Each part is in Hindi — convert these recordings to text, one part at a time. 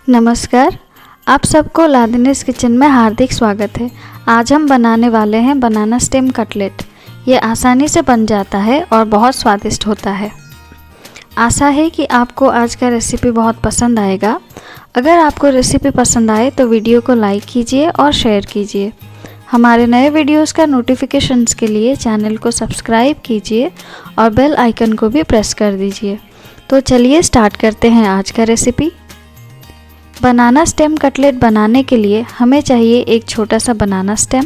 नमस्कार, आप सबको लादेनिस किचन में हार्दिक स्वागत है। आज हम बनाने वाले हैं बनाना स्टेम कटलेट। ये आसानी से बन जाता है और बहुत स्वादिष्ट होता है। आशा है कि आपको आज का रेसिपी बहुत पसंद आएगा। अगर आपको रेसिपी पसंद आए तो वीडियो को लाइक कीजिए और शेयर कीजिए। हमारे नए वीडियोस का नोटिफिकेशंस के लिए चैनल को सब्सक्राइब कीजिए और बेल आइकन को भी प्रेस कर दीजिए। तो चलिए स्टार्ट करते हैं आज का रेसिपी। बनाना स्टेम कटलेट बनाने के लिए हमें चाहिए एक छोटा सा बनाना स्टेम।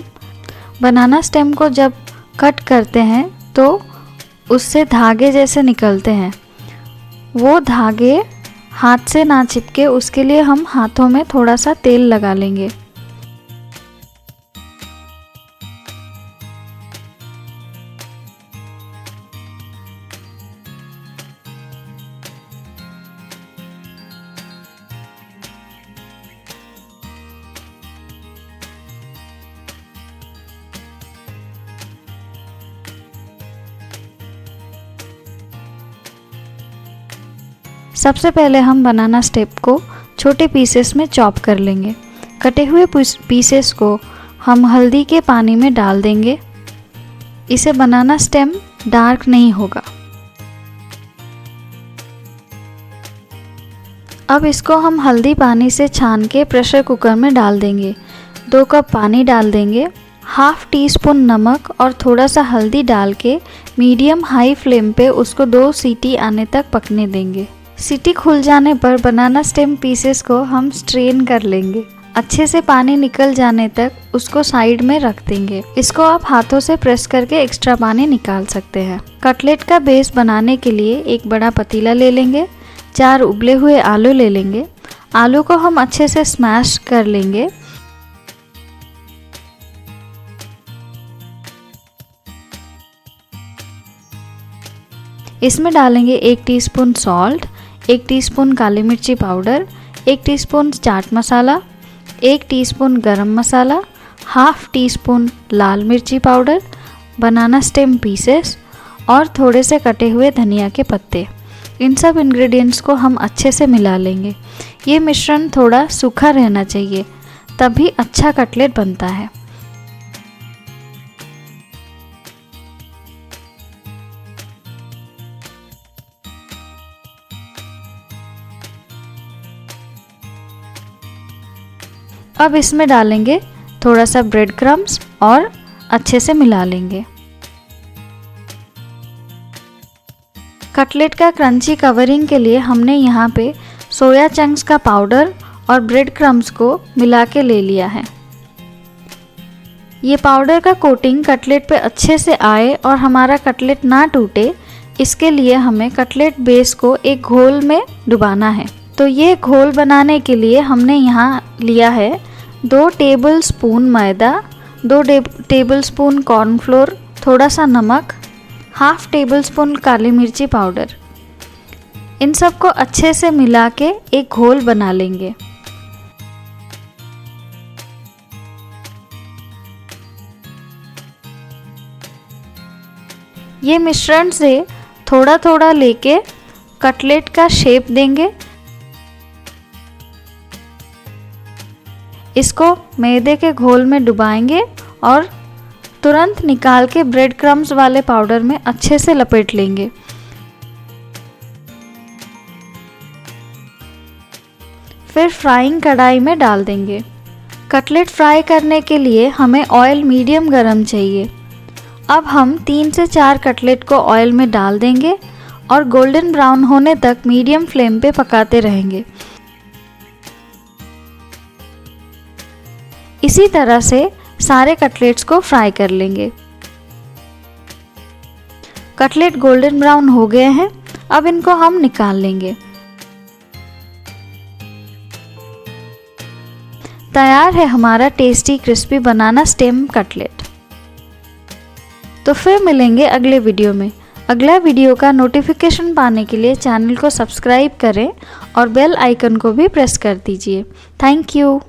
बनाना स्टेम को जब कट करते हैं तो उससे धागे जैसे निकलते हैं। वो धागे हाथ से ना चिपके उसके लिए हम हाथों में थोड़ा सा तेल लगा लेंगे। सबसे पहले हम बनाना स्टेम को छोटे पीसेस में चॉप कर लेंगे। कटे हुए पीसेस को हम हल्दी के पानी में डाल देंगे। इसे बनाना स्टेम डार्क नहीं होगा। अब इसको हम हल्दी पानी से छान के प्रेशर कुकर में डाल देंगे। 2 कप पानी डाल देंगे। हाफ टी स्पून नमक और थोड़ा सा हल्दी डाल के मीडियम हाई फ्लेम पे उसको 2 सीटी आने तक पकने देंगे। सीटी खुल जाने पर बनाना स्टेम पीसेस को हम स्ट्रेन कर लेंगे। अच्छे से पानी निकल जाने तक उसको साइड में रख देंगे। इसको आप हाथों से प्रेस करके एक्स्ट्रा पानी निकाल सकते हैं। कटलेट का बेस बनाने के लिए एक बड़ा पतीला ले लेंगे। 4 उबले हुए आलू ले लेंगे। आलू को हम अच्छे से स्मैश कर लेंगे। इसमें डालेंगे 1 टीस्पून सॉल्ट, 1 टीस्पून काली मिर्ची powder, 1 teaspoon chaat masala, 1 teaspoon गरम मसाला, हाफ टी स्पून लाल मिर्ची पाउडर, बनाना स्टेम पीसेस और थोड़े से कटे हुए धनिया के पत्ते। इन सब इंग्रेडिएंट्स को हम अच्छे से मिला लेंगे। ये मिश्रण थोड़ा सूखा रहना चाहिए, तभी अच्छा कटलेट बनता है। अब इसमें डालेंगे थोड़ा सा ब्रेड क्रम्स और अच्छे से मिला लेंगे। कटलेट का क्रंची कवरिंग के लिए हमने यहाँ पे सोया चंक्स का पाउडर और ब्रेड क्रम्स को मिला के ले लिया है। ये पाउडर का कोटिंग कटलेट पे अच्छे से आए और हमारा कटलेट ना टूटे, इसके लिए हमें कटलेट बेस को एक घोल में डुबाना है। तो ये घोल बनाने के लिए हमने यहाँ लिया है 2 टेबल स्पून मैदा, 2 टेबल स्पून कॉर्नफ्लोर, थोड़ा सा नमक, हाफ टेबल स्पून काली मिर्ची पाउडर। इन सब को अच्छे से मिला के एक घोल बना लेंगे। ये मिश्रण से थोड़ा थोड़ा लेके कटलेट का शेप देंगे। इसको मैदे के घोल में डुबाएंगे और तुरंत निकाल के ब्रेड क्रम्स वाले पाउडर में अच्छे से लपेट लेंगे। फिर फ्राइंग कढ़ाई में डाल देंगे। कटलेट फ्राई करने के लिए हमें ऑयल मीडियम गरम चाहिए। अब हम 3 से 4 कटलेट को ऑयल में डाल देंगे और गोल्डन ब्राउन होने तक मीडियम फ्लेम पे पकाते रहेंगे। इसी तरह से सारे कटलेट्स को फ्राई कर लेंगे। कटलेट गोल्डन ब्राउन हो गए हैं। अब इनको हम निकाल लेंगे। तैयार है हमारा टेस्टी क्रिस्पी बनाना स्टेम कटलेट। तो फिर मिलेंगे अगले वीडियो में। अगला वीडियो का नोटिफिकेशन पाने के लिए चैनल को सब्सक्राइब करें और बेल आइकन को भी प्रेस कर दीजिए। Thank you.